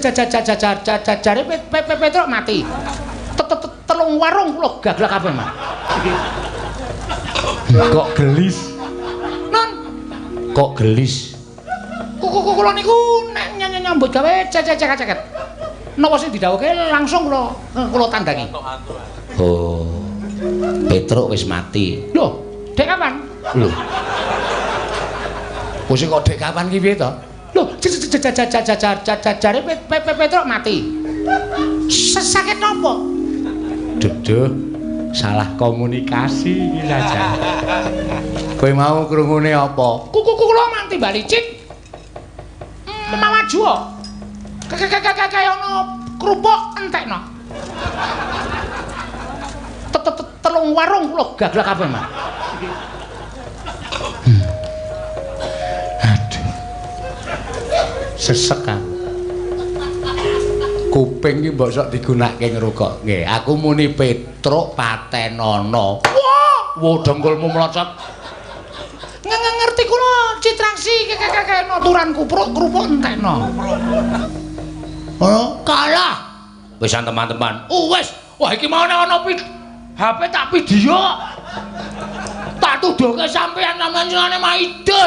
jare Petruk mati. Telung warung kula gaglak kabeh, Mas. Kok gelis? Non. Kok gelis? Kula niku nek nyambut gawe ceket. Napa sing didhawuhke langsung kula tandangi. Oh. Petruk wis mati. Lho, dek kapan? Lho. Wis kok dek kapan ki piye to? Lho, jare Petruk mati. Sakit napa? Duduh, salah komunikasi iki saja. Kowe mau krungune apa? Kula manti balicik. Mawaju. Kaya ono krupuk entekno. Telung warung kula gaglak kabeh, Mas. Aduh. Sesek kan. Kuping iki mbok sok digunakake ngrungokne. Aku muni Petruk patenono. Wah, wo dengkulmu mlocot. Ngerti kula citraksi kaya noturan krupuk entekno. Oh, kalah. Wisan teman-teman. Wis. Wah iki mau ana HP tak video. Tak tuduhke sampean jenenge Maide.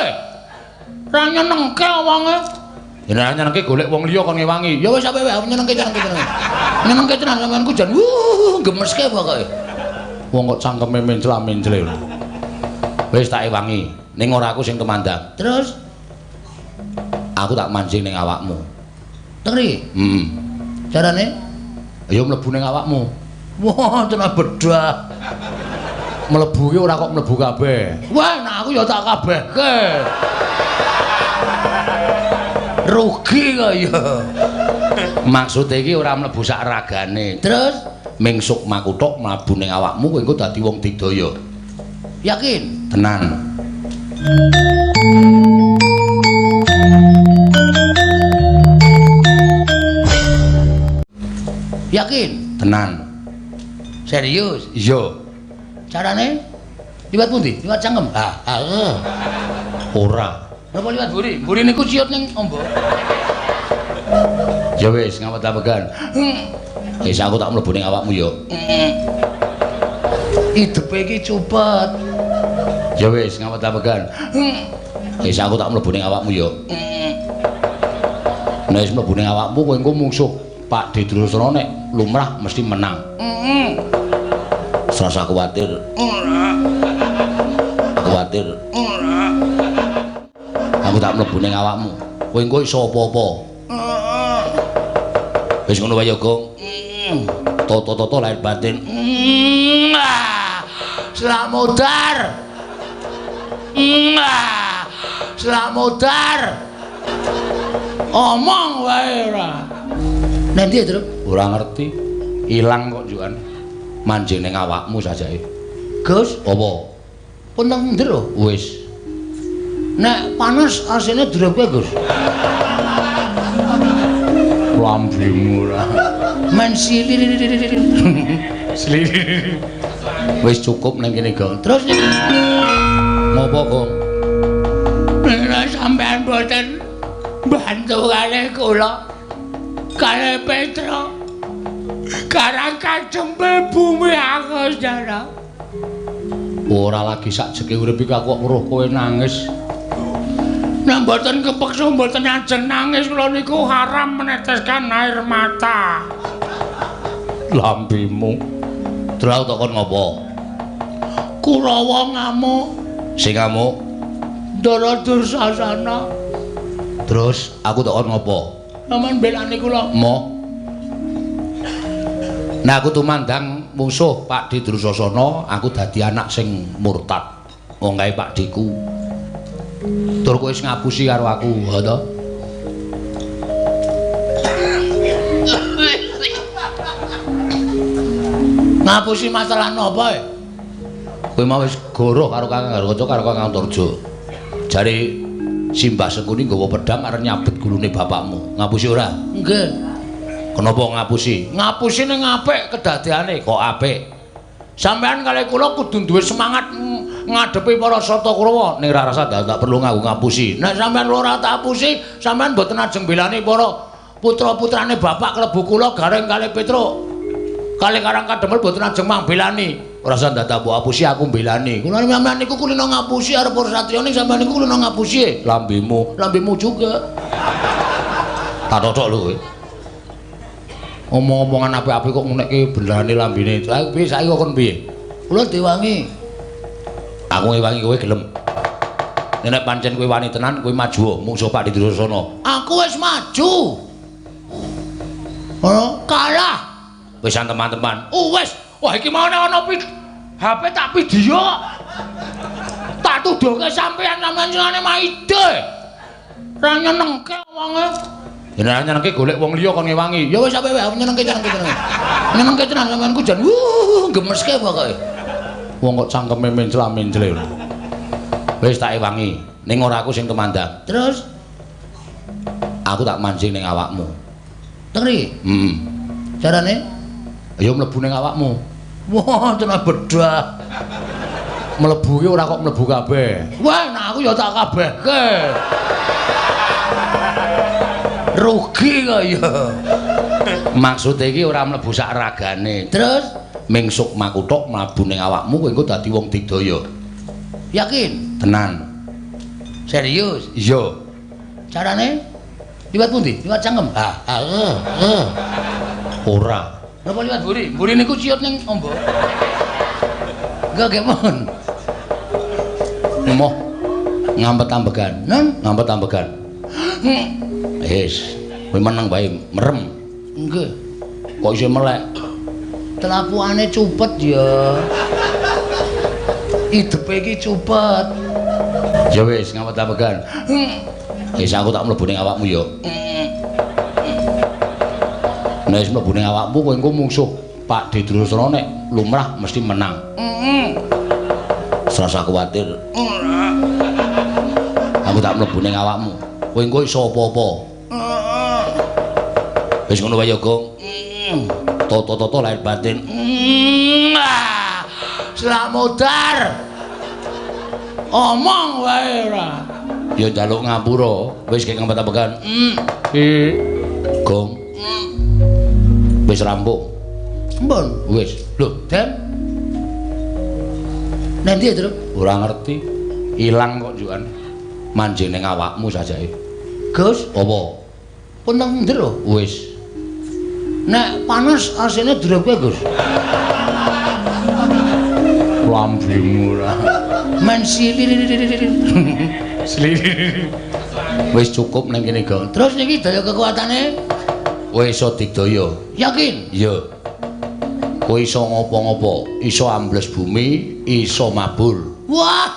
Ra nyenengke wonge. Yen nyenengke golek wong liya kon ngewangi. Ya wis sampe wae nyenengke. Nyenengke tenan sampeanku jan gemeske pokoke. Wong kok cangkeme mencla-mencle. Wis tak ewangi. Ning ora aku sing temandang. Terus aku tak mancing ning awakmu. Tengri? Carane? Ya mlebu ning awakmu. Wah, tenan bedah. Mlebu ki ora kok mlebu kabeh. Wah, nah aku ya tak kabehke. Rugi kok ya. Maksud iki ora mlebu sak ragane. Terus mingsuk makuthuk mlebu ning awakmu kowe engko dadi wong digdaya. Yakin? Tenan. Yakin? Tenan. Serius? Iya. Carane? Liwat pundi? Liwat cangkem? Ora. Napa liwat buri? Buri niku ciut ning ombo. Ya wis ngawet apegan. Wis aku tak mlebu ning awakmu ya. Hidupe iki cepet. Ya wis ngawet apegan. Wis aku tak mlebu ning awakmu ya. Nek wis mlebu ning awakmu kowe engko mungsuh Pak Dedrusana nek lumrah mesti menang. Rasa kuwatir. Ora. Kuwatir. Ora. Aku tak mlebu ning awakmu. Kowe engko iso apa-apa. Wis ngono wae ya, Gong. Toto-toto lahir batin. Slamodar. Slamodar. Omong wae ora. Nanti ya, Tru? Ora ngerti. Ilang kok jukan. Manjing ning awakmu sajake. Gus, Apa? pun nang ndero. Wis. Nek panas asine drepke, Gus. Lambemu ora. Men silir. Slirir. Wis cukup ning kene, Gong. Terus Ngopo, Gong? nek sampean boten bantu kalih kula kalih Petruk karang kacempel bumi aku jana. Ora lagi sak jeke urip iki aku kok weruh kowe nangis. Nek mboten kepeksa mboten ajeng nangis kula niku haram meneteskan air mata. Lambemu. Terus tak kon ngopo? Kurawa ngamuk, Sing ngamuk. Ndara Dursasana. Terus aku tak kon ngopo? Sampeyan belani kula. Mo. Nah aku tumandang musuh Pak Dedrusasana, aku dadi anak sing murtad. Wong kae Pak Diku. Tur kowe wis ngapusi karo aku, ha to? Ngapusi masalah napa? Kowe mau wis goroh karo Kakang Garwaca karo Kakang Turjo. Jare Simbah Sengkuni nggawa pedhang arep nyabet gulune bapakmu. Ngapusi ora? Nggih. Kenapa ngapusi? Ngapusi ning apik kedadeane. Kok apik? Sampeyan kalih kula kudu duwe semangat ngadepi para Sata Kurawa. Ning ra rasa tak perlu ngaku ngapusi. Nek sampeyan ora tak apusi, sampeyan mboten ajeng belani para putra-putrane bapak klebu kula Gareng kalih Petruk. Kalih Karang Kademel boten ajeng mambelani. Ora usah dadak mbok apusi aku mbelani. Kula sampeyan niku kulino ngapusi arep Satya ning sampeyan niku kulino ngapusi. Lambemu juga. Tak cocok lho kowe. Omong-omongan apik-apik kok ngunekke bendane lambene. Piye saiki kok kon piye? Kula diwangi. Aku ngewangi kowe gelem. Nek pancen kowe wani tenan, kowe maju mungsuh Pak Didrasana. Aku wis maju. Kalah. Wis teman-teman. Wis. Wah iki mau ana HP tak video. Tak tuduhke sampeyan jenenge Maide. Ra nyenengke wonge. Yen nyenengke golek wong liya kon ngewangi. Ya wis sampe wae nyenengke jenenge. Nyenengke tenan sampeyanku jan gemeske pokoke. Wong kok cangkeme mencla-mencle. Wis tak ewangi. Ning ora aku sing temandang. Terus aku tak mancing ning awakmu. Tengri? Carane? Ayo mlebu ning awakmu. Wah, tenan bedah. Mlebu ki ora kok mlebu kabeh. Wah, nek aku ya tak kabehke. Rugi kok ya. Maksud iki ora mlebu sak ragane. Terus mingsuk makuthuk mlebu ning awakmu kowe engko dadi wong digdaya. Yakin? Tenan. Serius? Iya. Carane? Liwat pundi? Liwat cangkem? Ora. Napa liwat mburi? Mburi niku ciut ning ombo. Enggak mon. Emoh. Ngampet-ambegan. Ngampet-ambegan. Wis, kowe meneng bae, merem. Nggih. Kok iso melek? Telakuane cupet ya. Hidupe iki cupet. Ya wis, ngampet-ambegan. Wis aku tak mlebu ning awakmu ya. Nek wis mlebu ning awakmu kowe engko mungsuh Pak Didrasana nek lumrah mesti menang. Serasa kuwatir. Aku tak mlebu ning awakmu. Kowe engko iso apa-apa. Wis ngono wae ya, Gong. Toto-toto lahir batin. Selak modar. Omong wae ora. Ya njaluk ngapura. Wis kek ngampet-ambegan. Gong. Wis rampung. Mbon, wis. Lho, Den. Nanti ya, Tru? Ora ngerti. Ilang kok njukan. Manjing ning awakmu sajake. Gus, apa? Pun nang ndero? Wis. Nek panas asine drepke, Gus. Lambemu ora. Men silir. Wis cukup nang kene, Gong. Terus niki daya kekuatane wis iso digdaya. Yakin? Iya. Kowe iso ngopo-ngopo, iso ambles bumi, iso mabur. Wah.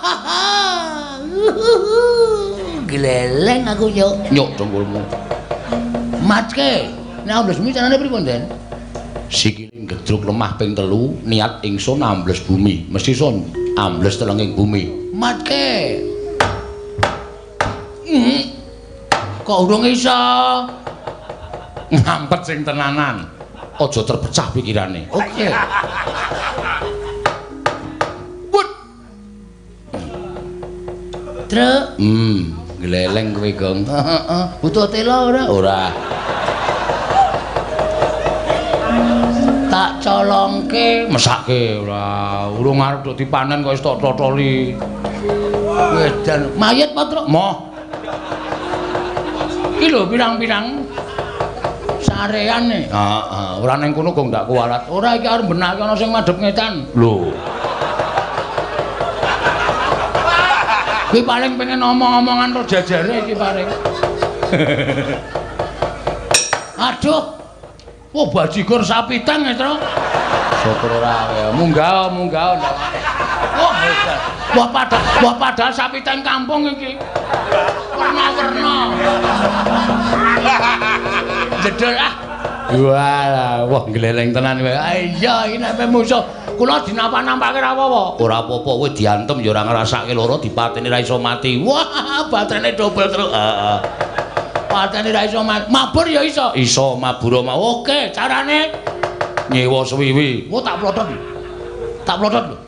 Gleleng aku nyuk. Nyuk dongkulmu. Matke. Nek ambles bumi carane pripun, Den? Sikile gedruk lemah ping 3, niat ingsun ambles bumi. Mesti iso ambles telenging bumi. Matke. Kok urung iso? Ngampet sing tenanan. Aja terpecah pikirane. Oke. Put. Truk. Gleleng kowe, Gong. Heeh. Butuh tela ora? Ora. Tak colongke, mesake ora. Urung arep dadi panen kok wis tok totoli. Wedan mayit apa, Truk? Moh. Iki lho pirang-pirang sareane. Heeh, ora ning kono kok ndak kualat. Ora iki arep benake ana sing madhep ngetan. Lho. Kuwi paling pengen omong-omongan ro jajare iki paling. Aduh. Wah, bajigur sapitang ya, Tru. Syukur ora ya. Munggah. Wah, hebat. Wah, padahal sapitang kampung iki. Warna-warna. Jedol ah. Wah, gleleng tenan kowe. Iya, iki nek musuh kula dinampak-nampake ra apa-apa. Ora apa-apa, kowe diantem ya ora ngrasake lara, dipateni ra iso mati. Wah, baterene dobel terus. Heeh. Pateni ra iso mabur ya iso. Iso mabur mau. Oke, carane nyewa suwiwi. Oh, tak plotot. Tak plotot lho.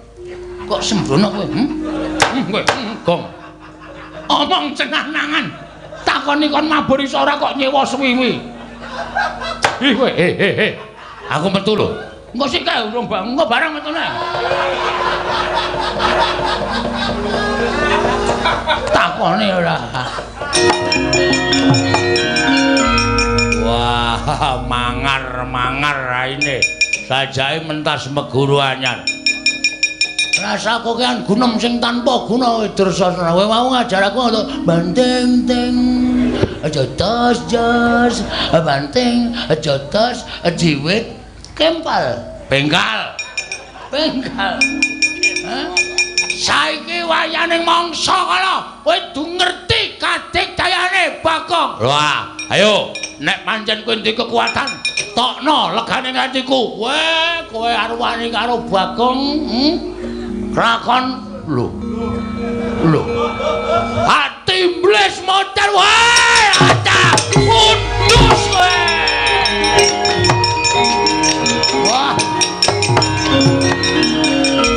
Kok sembrono kowe? Kowe, Gong. Omong cenah nangan. Takoni kon mabur iso ora kok nyewa suwiwi. Kowe aku metu lho. Engko sik kae urung engko barang metune. Takone ora. Wah, mangar raine. Sajake mentas meguru anyar. Rasa kokean gunem sing tanpa guna Widrasana. Kowe mau ngajar aku untuk banting ting. Aja jos, banting, aja tos, jiwit, kempal, bengkal. Saiki wayaning mangsa kala, kowe du ngerti kadigdayane Bagong. Wah, ayo nek pancen kowe ndek kekuatan, tokno legane atiku. Weh, kowe arep wani karo Bagong, Rakon lho. Ati iblis motor wae, ada undus kowe.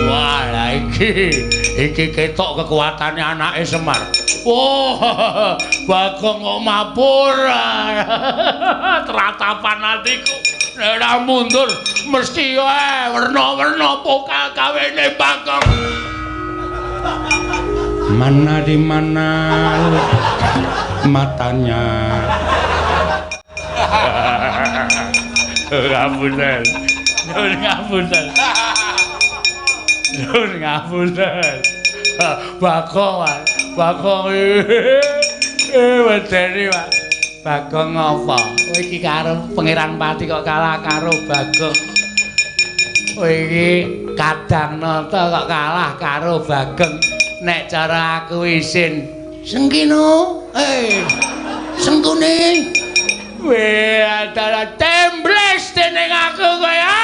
Wah, lah iki ketok kekuatane anake Semar. Wah, Bagong kok mabur. Teratapan atiku. Nek ora mundur mesti wae werna-werna pokal kawene Bagong. Mana di mana matanya? Ngapunten. Bagong wedeni Pak. Bagong apa? Kowe iki karo Pangeran Pati kok kalah karo Bagong. Kowe iki Kadang Nata kok kalah karo Bagong. Nek cara aku isin Sengkino, Sengkune. Weh, ada tembles dening aku kowe ya.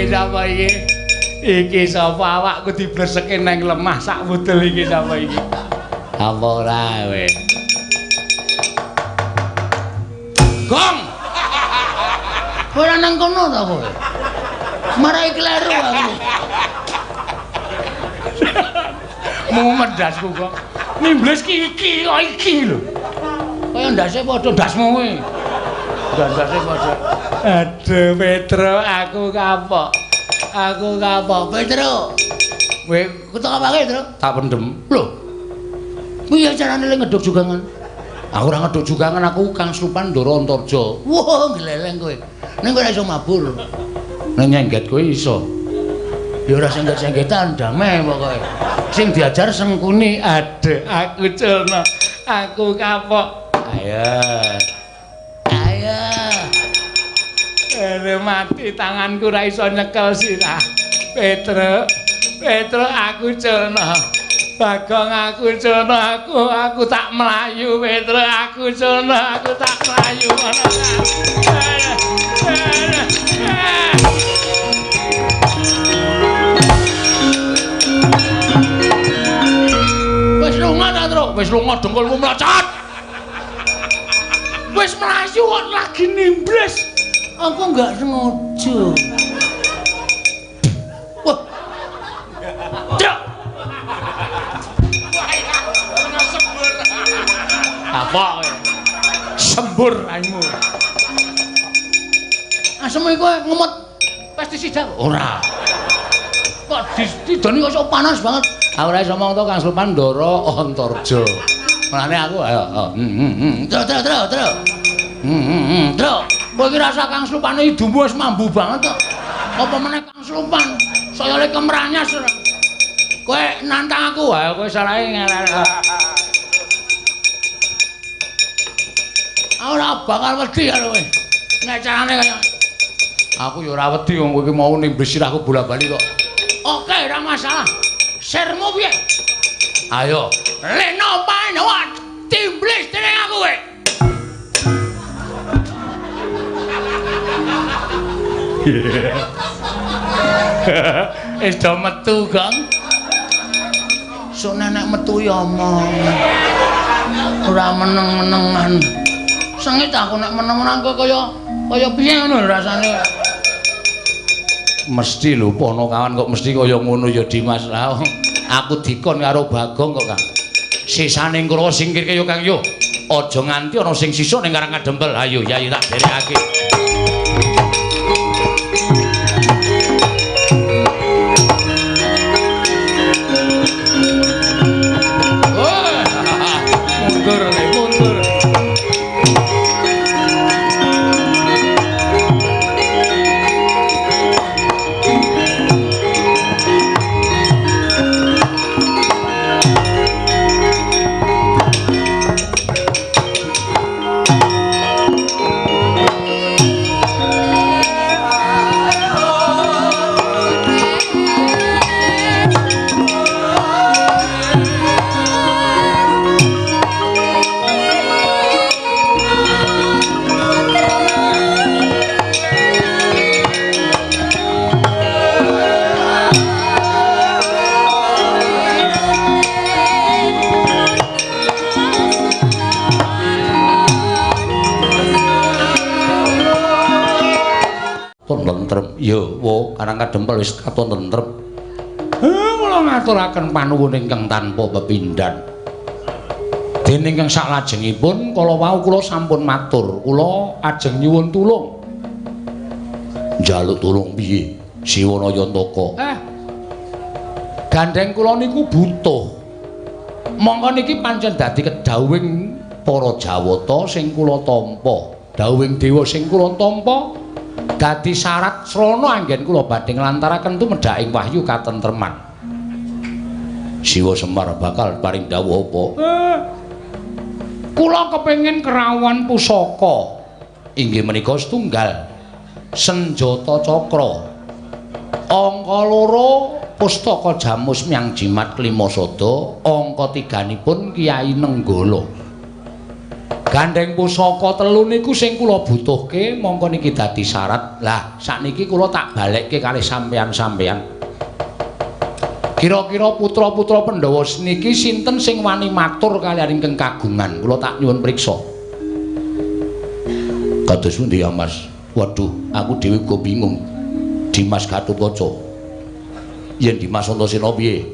Sapa iki? Iki sapa awakku dibleseke nang lemah sak wudel iki sapa iki? Apa ora kowe? Gong. Ora nang kono ta kowe? Marai kleru aku. Mau medasku kok. Nimbles iki lho. Kaya ndase padha ndasmu kowe. Ndase padha. Aduh Petro, aku kapok. Petro. Kowe kutuk apa Petro? Tak pendem. Lho. Piye carane le ngeduk jugangan? Aku ora ngeduk jugangan, aku Kang Slupan Ndara Antarja. Wah, gleleng kowe. Ning kowe ora iso mabur. Ning nyengget kowe iso. Ya ora sengget-senggetan damai pokoke. Sing diajar Sengkuni, aduh aku culno. Aku kapok. Ayo. Mati tanganku ra iso nyekel sirah. Petro aku culno. Bagong aku culno, aku tak melayu. Petro aku culno, aku tak melayu. Wis lunga ta, Tru? Wis lunga dengkulmu mlacat. Wis melayu kok lagi nimbles. Aku enggak sengaja. Wah. Cuk. Sembur. Apa kowe? Sembur raimu. Asem kowe ngemot pestisida ora. Kok didoni kok sok panas banget. Aku ora iso ngomong to Kang Slupan Ndara Antarja. Mulane aku ayo. Terus. Kowe iki rasa Kang Slupan hidupmu wis mambu banget kok. Apa meneh Kang Slupan saya le kemranyas ora. Kowe nantang aku wae kowe salahe ngelek. Ora bakal wedi karo kowe. Nek carane kaya aku ya ora wedi wong kowe iki mau nimblis sirahku bola-bali kok. Oke, ora masalah. Sermu piye? Ayo, leno panewat timblis dening aku kowe. Wis do metu, Gong. Sok nenek metu ya omong. Ora meneng-menengan. sengit aku nek menemen kaya piye ngono rasane. Mesti lho ponokawan kok mesti kaya ngono ya Dimas. Lah aku dikon karo Bagong kok Kang. Sisane Kurawa singkirke yo Kang yo. Aja nganti ana sing sisa ning Karang Kadempel. Ayo Yayi tak derekake. Mundur. Yo, wo Karang Kadempel wis katon tentrem. Kula ngaturaken panuwun ingkang tanpa pepindhan. Dene ingkang saklajengipun kala wau kula sampun matur, kula ajeng nyuwun tulung. Njaluk tulung piye? Siwana Yantaka. Gandeng kula niku butuh. Monggo niki pancen dadi kedhawuhing para Jawata sing kula tampa. Dawuhing dewa sing kula tampa dadi syarat srana anggen kula badhe nglantaraken tumedhaking wahyu katentreman. Siwa Semar bakal paring dawuh apa? Kula kepengin kerawan pusaka. Inggih menika setunggal senjata cakra. Angka 2 pustaka Jamus Myang Jimat Klimasada, angka 3-nipun Kyai Nenggala. Gandeng pusaka 3 niku sing kula butuhke, mongko niki dadi syarat. Lah, sakniki kula tak balekke kalih sampeyan-sampeyan. Kira-kira putra-putra Pandhawa niki sinten sing wani matur kaliyan ingkang kagungan? Kula tak nyuwun priksa. Kados pundi ya, Mas? Waduh, aku dhewe uga bingung. Dimas Gatotkaca. Yen Dimas Antasena piye?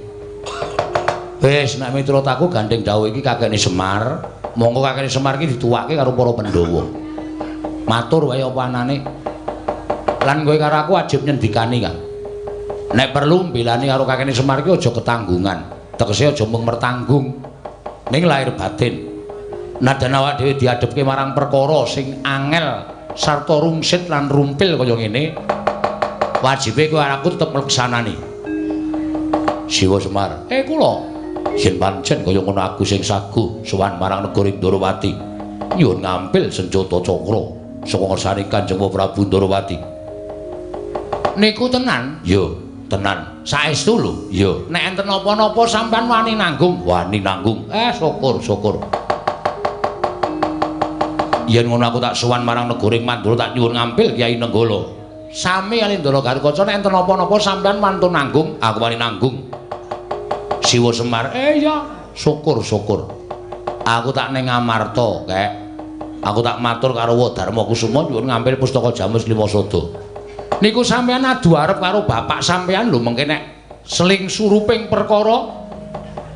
Wis, nek miturutaku gandeng dawuh iki kakekne Semar. Monggo kakekne Semar iki dituwake karo para Pandhawa. Matur wae apa anane. Lan kowe karo aku wajib nyendikani, Kang. Nek perlu mbelani karo kakekne Semar iki aja ketanggungan. Tegese aja mung mertanggung ning lahir batin. Nadan awak dhewe diadepke marang perkara sing angel sarta rungsit lan rumpil kaya ngene, wajibe kowe aku tetep mleksanani. Siwa Semar, kula yen pancen kaya ngono aku sing saguh sowan marang negara Ndarawati nyuwun ngampil senjata cakra saka ngersane Kanjeng Prabu Ndarawati. Niku tenan? Yo, tenan. Saestu lho. Yo, nek enten apa-napa sampean wani nanggung? Wani nanggung. Syukur. Yen ngono aku tak sowan marang negara Mandura tak nyuwun ngampil Kyai Nenggala. Sami kali Ndara Gatotkaca nek enten apa-napa sampean wantun nanggung, aku wani nanggung. Siwa Semar, iya, syukur. Aku tak ning Ngamarta, Kek. Aku tak matur karo Wadarma Kusuma nyuwun ngambil pustaka Jamus Klimasada. Niku sampean adu arep karo bapak sampean lho mengke nek seling suruping perkara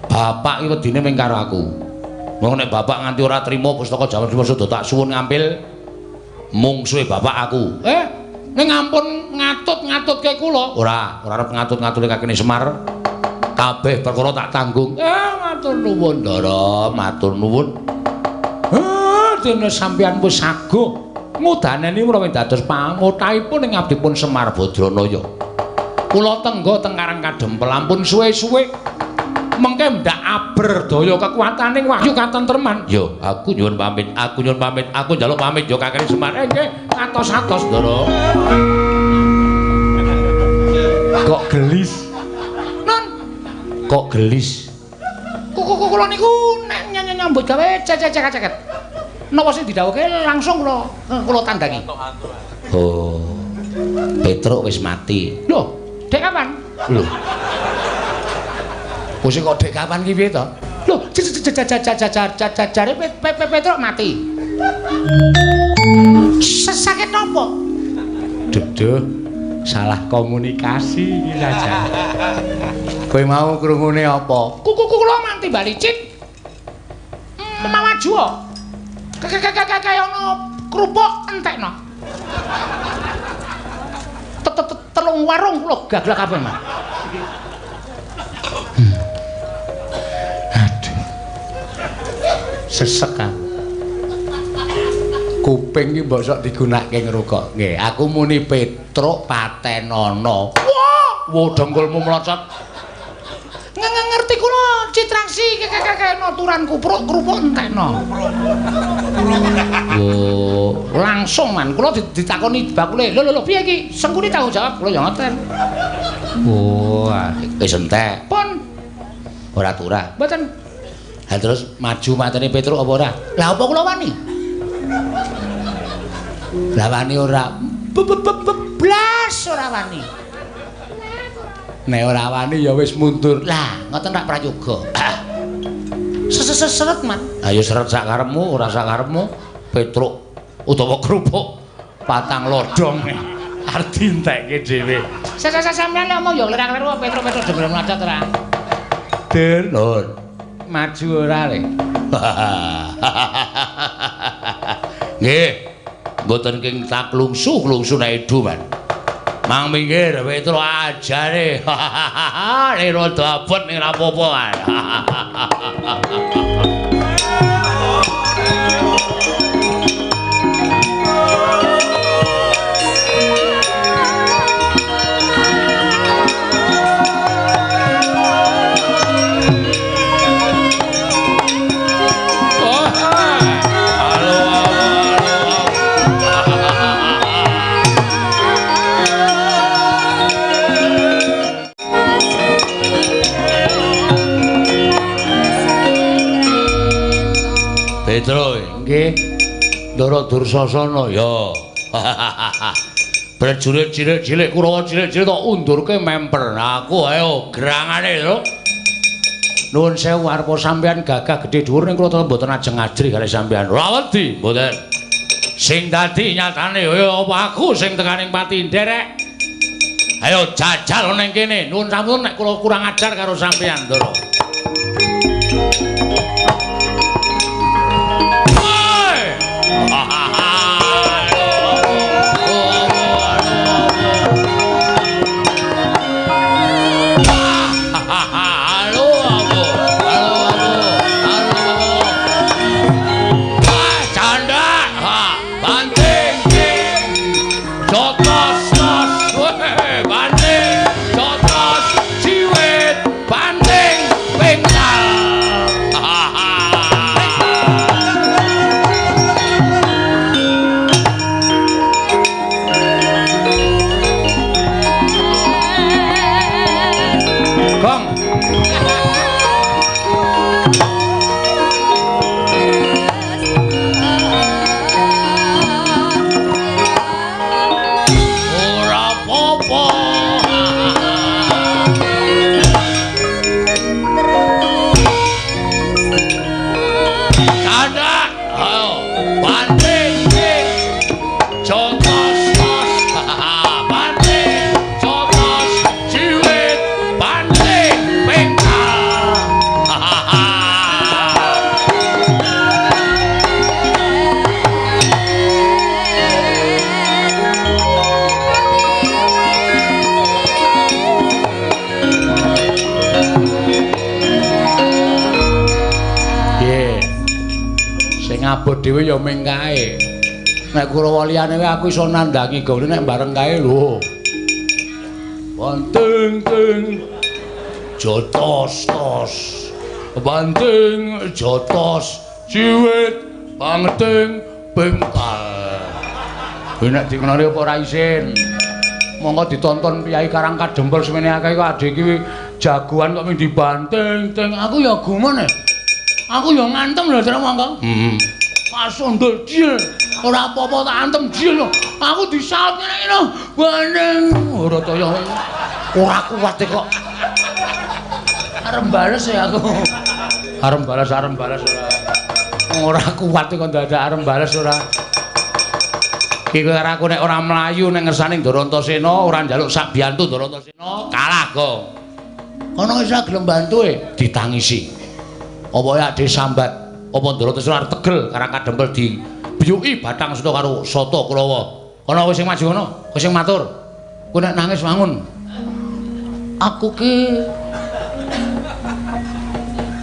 bapak iki wedine ming karo aku. Wong nek bapak nganti ora trima pustaka Jamus Klimasada tak suwun ngambil mungsuhe bapak aku. Ning ampun ngatut-ngatutke kula. Ora arep ngatut-ngatule kakene Semar. Kabeh perkara tak tanggung. Matur nuwun, Ndara, matur nuwun. Dene sampeyan wis saguh ngudaneni menawi dados pangutahipun ing abdipun Semar Badranaya. Kula tenggo teng Karang Kadempel ampun suwe-suwe mengke ndak aberdaya kekuwataning wahyu katentreman. Yo, aku nyuwun pamit, aku njaluk pamit yo kakene Semar. Nggih, atos-atos, Ndara. Kok gelis? Kok gelis? Kula niku nek nyambut gawe cecek-ceket. Napa sing didhawuhke langsung kula tandangi. Oh. Petruk wis mati. Lho, dek kapan? Lho. Kok dek kapan ki piye to? Lho, jare Petruk mati. Sakit napa? Duduh, salah komunikasi saja. Kowe mau krungune apa? Kuku kula manti balicit. Maju. Kaya ono krupuk entekno. Telung warung kula gaglak kabeh, Mas. Aduh. Sesek kan. Kuping iki mbok sok digunakake ngrokok. Nggih, aku muni Petruk Patenono. Wah, wo dengkulmu mlocot. Ngerti kula citraksi kekekekno turan kupruk entekno. Oh, Langsung man kula ditakoni bakule. Lho piye iki? Sengkuni tanggung jawab kula ya ngoten. oh, wis entek. Pun Ora turah. mboten. Ha terus maju matene Petruk apa ora? Lah apa kula wani? Lah wani ora. Blas ora wani. Nek ora wani ya wis mundur. Lah, ngoten rak prayoga. Seret man. Ayo seret sak karepmu, ora sak karepmu. Petruk utawa kerupuk patang lodong. Arti entekke dhewe. Sampeyan lek omong ya klerak-kleru Petruk jembrem mlacot ora. Delon. Maju ora le. Nggih. Mboten king tak klungsu nek edu man. Mang minggir Petruk ajare. Nek rada abot ning rapopo kan. Petruk nggih Ndara Dursasana ya. Prajurit cilik-cilik Kurawa cilik-cilik tok undurke memper. Aku ayo gerangane lho. Nuwun sewu arepa sampeyan gagah gedhe dhuwur ning kula tetep mboten ajeng ngajri kalih sampeyan. Ora wedi mboten. Sing dadi nyatane ya apa aku sing tekaning pati nderek. Ayo jajal ning kene. Nuwun sampun nek kula kurang ajar karo sampeyan, Ndara. Abot dhewe ya ming kae. Nek Kurawa liyane wae aku iso nandhangi gone nek bareng kae lho. Banting ting jotos-tos. Banting jotos ciwit banting bengkal. Nek dikenali apa ora isin. Monggo ditonton Kyai Karang Kadempel semene akeh kok adhe iki jagoan kok ming dibanting ting. Aku ya gumen. Aku ya ngantem lho Dra monggo. Pas ondol dil, ora apa-apa tak antem dil. Aku disaut ngene-ngene. Bandeng ora kaya ora kuat kok. Arep bales ya aku. Arep bales ora. Ora kuat kok dadak arep bales ora. Ki kowe karo aku nek ora mlayu ning ngersaning Darantasena ora njaluk sak biyantu Darantasena kalah kok. Ana wis gelem bantu ditangisi. Apa ya ade sambat apa Darantasena arep tegel karang kadempel di biyuki Bathang Suta karo Sata Kurawa. Ana kowe sing maju ngono, kowe sing matur. Kowe nek nangis wangun. Aku ki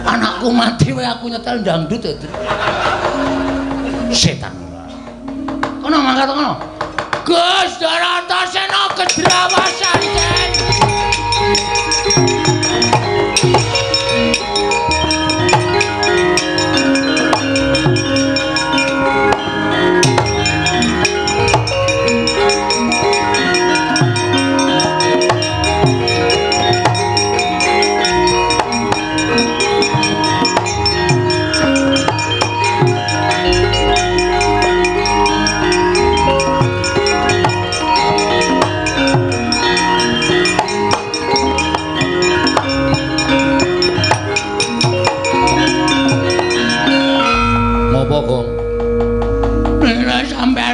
anakku mati wae aku nyetel dangdut itu. Setan. Kono mangkat kono. Gus Darantasena Kedrawasanten.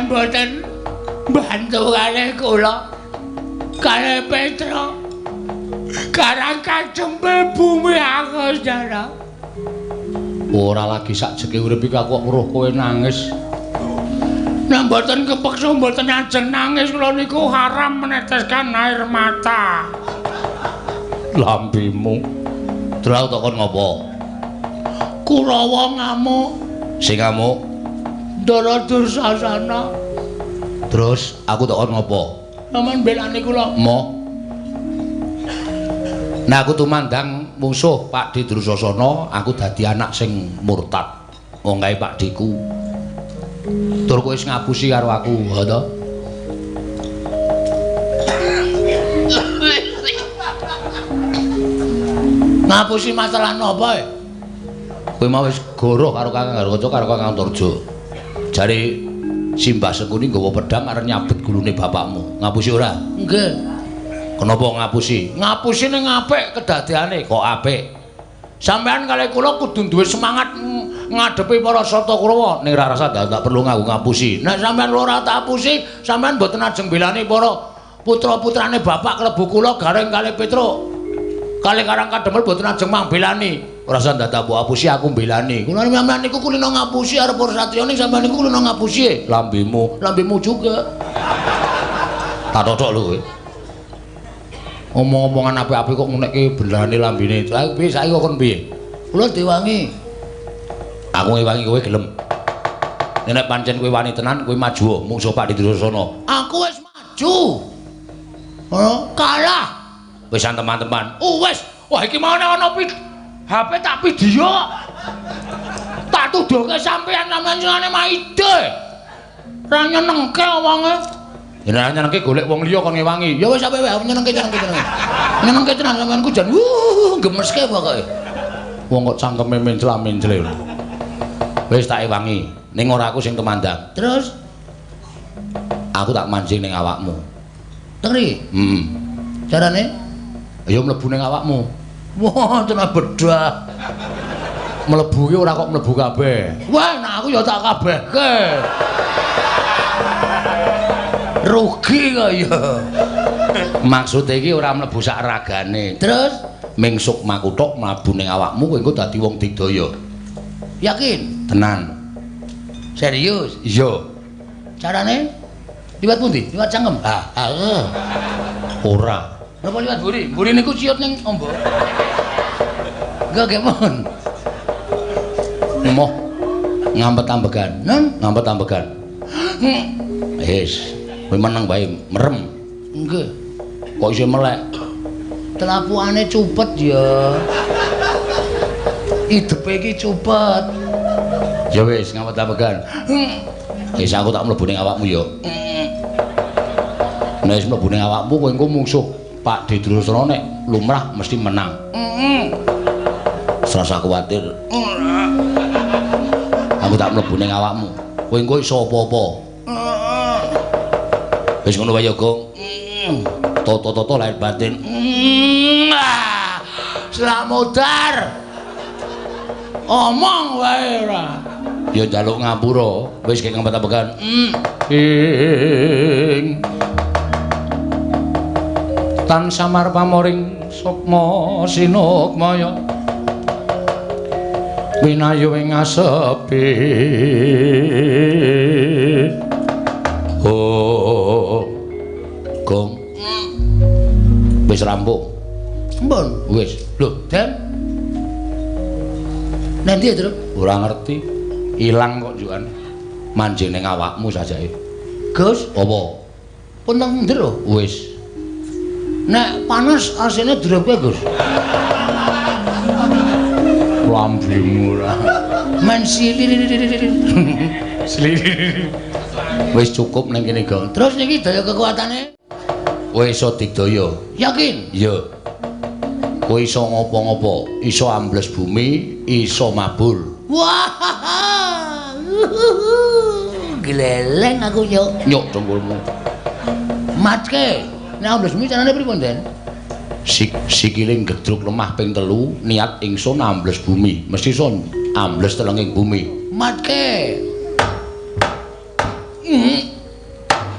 Mboten bantu kalih kula kalih Petra karang kacempel bumi angus jana ora lagi sakjeke urip iki aku weruh kowe nangis nek mboten kepeksa mboten ajeng nangis kula niku haram meneteskan air mata lambimu terus takon ngopo Kurawa ngamuk sing ngamuk Darantasena. Terus aku takon ngopo? Sampeyan belani kula. Mo. Nah aku tumandang musuh Pak Di Drusasana, aku dadi anak sing murtad. Wong kae Pak Diku. Tur kowe wis ngapusi karo aku, ha to? Ngapusi masalah napa e? Kowe mau wis goroh karo Kakang Garwaca karo Kakang Turjo. Jare Simbah Sekuni nggawa pedang arep nyabet gulune bapakmu. Ngapusi ora? Nggih. Kenapa ngapusi? Ngapusi ning apik kedadeane. Kok apik? Sampeyan kalih kula kudu duwe semangat ngadepi para Sata Kurawa. Ning ra rasa tak perlu ngapusi. Nek sampeyan ora tak apusi, sampeyan mboten ajeng belani para putra-putrane bapak klebu kula Gareng kalih Petruk. Kalih Karang Kadempel mboten ajeng mangbelani. Ora usah dadak mbok apusi aku mbelani. Kula sampeyan niku kulino ngapusi arep para satriya ning sampeyan niku kulino ngapusi. Lambemu juga. Tak totok lho kowe. Omong-omongan apik-apik kok ngunekke belane lambene. Piye saiki kok kon piye? Kula diwangi. Aku ngewangi kowe gelem. Nek pancen kowe wani tenan kowe maju mungsuh Pak Drusasana. Aku wis maju. Kalah. Wis teman-teman. Wis. Wah iki mau ana HP tak video tak tuduhke sampeyan namanya Maida ra nyenengke wonge yen ra nyenengke golek wong liya kon ngewangi ya wis sampe wae nyenengke tenan sampeyan ku jan gemeske pokoke wong kok cangkeme mencla-mencle wis tak ewangi ning ora aku sing temandang terus aku tak mancing ning awakmu tengri carane ya mlebu ning awakmu. Wah, tenan bedah. Mlebu ki ora kok mlebu kabeh. Wah, nek aku ya tak kabehke. Rugi kok ya. Maksude iki ora mlebu sak ragane. Terus mengsuk makuthuk mlebu ning awakmu kowe engko dadi wong digdaya. Yakin? Tenan. Serius? Iya. Carane? Liwat pundi? Liwat cangkem? Ora. Napa liwat mburi? Mburi niku ciut ning ombo. Enggak mon. Moh ngampet ambegan. Ngampet ambegan. Wis, kowe meneng bae, merem. Nggih. Kok iso melek? Telapuane cupet ya. Hidupe iki cupet. Ya wis, ngampet ambegan. Wis aku tak mlebu ning awakmu ya. Nek wis mlebu ning awakmu kowe engko mungsuh Pak Di Drusasana nek lumrah mesti menang. Serasa kuwatir. Aku tak mlebu ning awakmu. Kowe engko iso apa-apa. Wis ngono wae ya, Gong. Toto-toto lahir batin. Selamat modar. Omong wae ora. ya njaluk ngapura wis kek ngempet-empekan ing tan samar pamoring sukma sinukmaya winayu ing asepi oh gong wis rampung mbon wis lho Den nanti ya Tru ora ngerti ilang kok jukan manjing ning awakmu sajake Gus apa pun nang ndero wis nek panas asine direpe Gus lambimu ora men silir wis cukup nang kene Gong terus niki daya kekuatane kowe iso digdaya yakin iya kowe iso ngopo-ngopo iso ambles bumi iso mabur wah gleleng aku nyuk dongkulmu matke nek ambles bumi carane pripun Den sikile gedruk lemah ping 3 niat ingsun ambles bumi mesti son ambles telenging bumi matke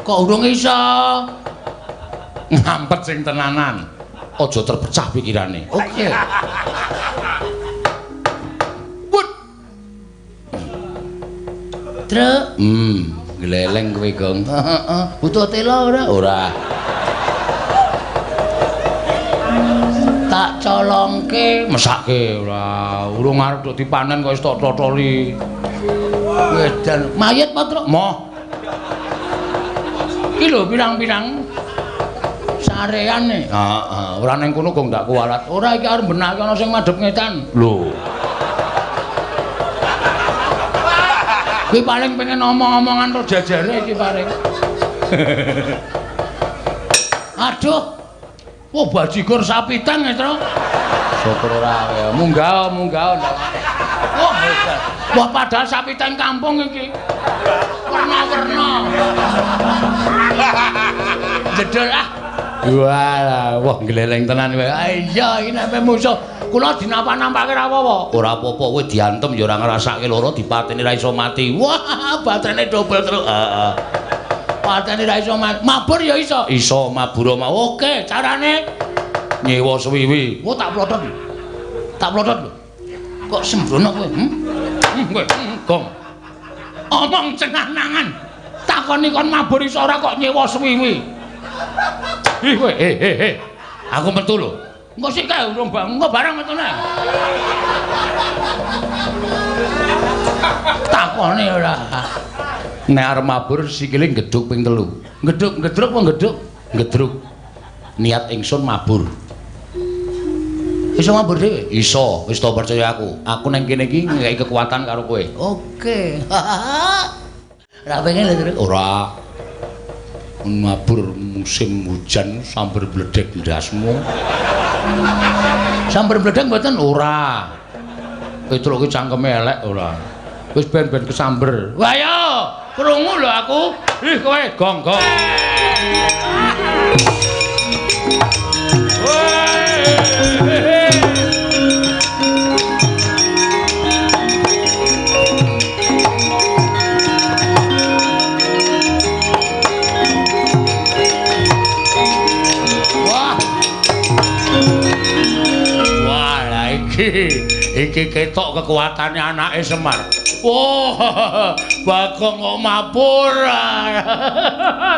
kok urung iso ngampet sing tenanan aja terpecah pikirane oke put Truk gleleng kowe Gong butuh telo ora tak colongke mesake ora urung arep dadi panen kok wis tok totoli wedan mayit apa Truk moh iki lho pirang-pirang sareane heeh ora ning kono kok ndak kuwalat ora iki arep benake ana sing madhep ngetan lho kuwi paling pengen omong-omongan karo jajare iki paling aduh wah bajigur sapitang ya Tru syukur ora ya munggah wah hebat wah padahal sapitang kampung iki warna-warna jedol wah gleleng tenan wae iya iki nek musuh kula dinampak-nampake ra apa-apa ora apa-apa kowe diantem ya ora ngrasake lara dipateni ra iso mati wah batrene dobel terus heeh pateni ra iso mabur ya iso mabur oke carane nyewa suwiwi oh tak plotot lho kok sembrono kowe kowe Gong omong cenah-nangan takoni kon mabur iso ora kok nyewa suwiwi ih kowe aku metu lho engko sik kae urung engko barang metu nek takoni ora nek arep mabur sikile gedhuk ping 3 gedhuk gedruk niat ingsun mabur iso mabur dhewe iso wis to percaya aku nang kene iki nggawe kekuatan karo kowe oke ra pengen lho Tru ora mabur musim hujan sambar bledek ndasmu sambar bledek mboten ora Petruk ki cangkeme elek ora wis ben-ben kesamber wah yo krungu lho aku ih kowe Gong iki ketok kekuatane anake Semar. Wah, Bagong kok mabur.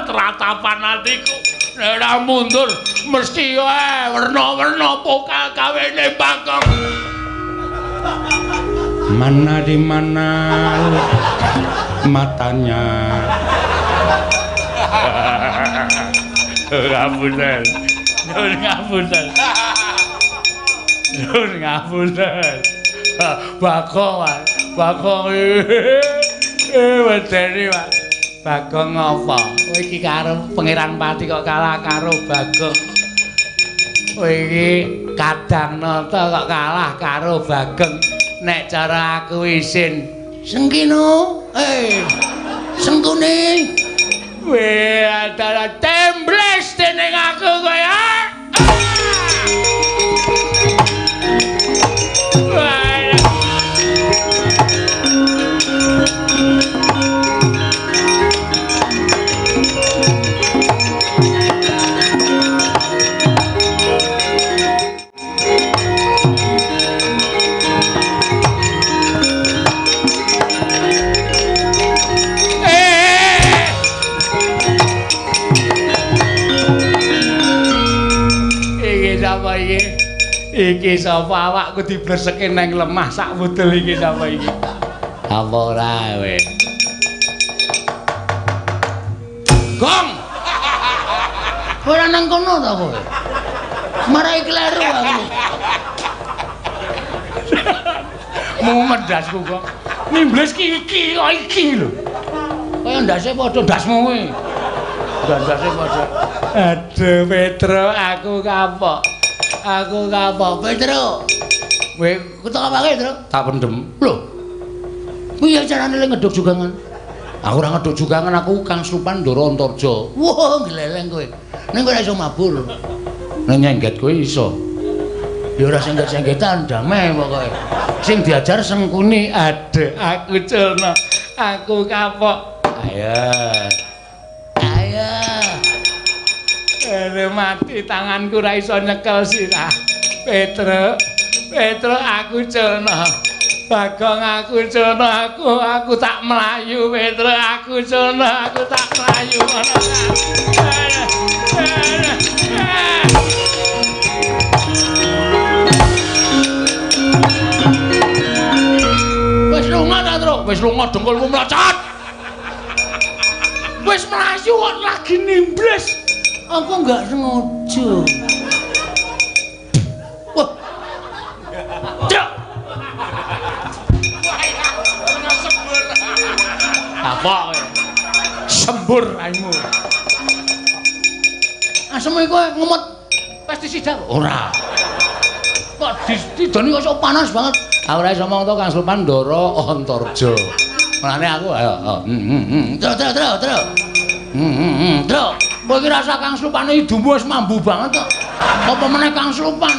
Teratapan atiku. Nek ora mundur mesti wae werna-werna pokal kawene Bagong. Mana di mana matanya? Ngapunten. Ngapunten. Nun ngapunten. Bagong wedeni Pak. Bagong apa? Kowe iki karo Pangeran Pati kok kalah karo Bagong. Kowe iki Kadang Nata kok kalah karo Bagong. Nek cara aku isin Sengkino, Sengkune. Weh, antara tembles dening aku kowe. sapa iki? Iki sapa awakku dibleseke nang lemah sak wudel iki sapa iki? Apa ora kowe? Gong. Ora nang kono ta kowe? Marai kleru aku. Mau medasku kok. Nimbles iki lho. Kaya ndase padha ndasmu kuwi. Ndase padha. Aduh Petro, aku kapok. Petro. Kowe kutok apa Petro? Tak pendem. Lho. Piye carane le ngeduk jugangan? Aku ora ngeduk jugangan, aku Kang Slupan Ndara Antarja. Wah, gleleng kowe. Ning kowe ora iso mabur. Ning nyengget kowe iso. Ya ora sengget-senggetan, damai pokoke. Sing diajar Sengkuni, aduh aku culno. Aku kapok. Ayo. Mati tanganku ora iso nyekel sirah. Petro aku culno. Bagong aku culno, aku tak melayu Petro, aku culno, aku tak melayu ngono. Wis lunga ta, Tru? Wis lunga dengkulmu mlacot. Wis melayu kok lagi nimbles. Aku enggak sengaja. Wah. Cuk. Apa kowe? Sembur raimu. Aseme kowe ngemot pestisida kok? Ora. Kok didoni kok sok panas banget. Aku ora iso ngomong to Kang Slupan Ndara Antarja. Mulane aku ayo. Terus. Kowe iki rasa Kang Slupan idumu wis mambu banget kok. Apa meneh Kang Slupan?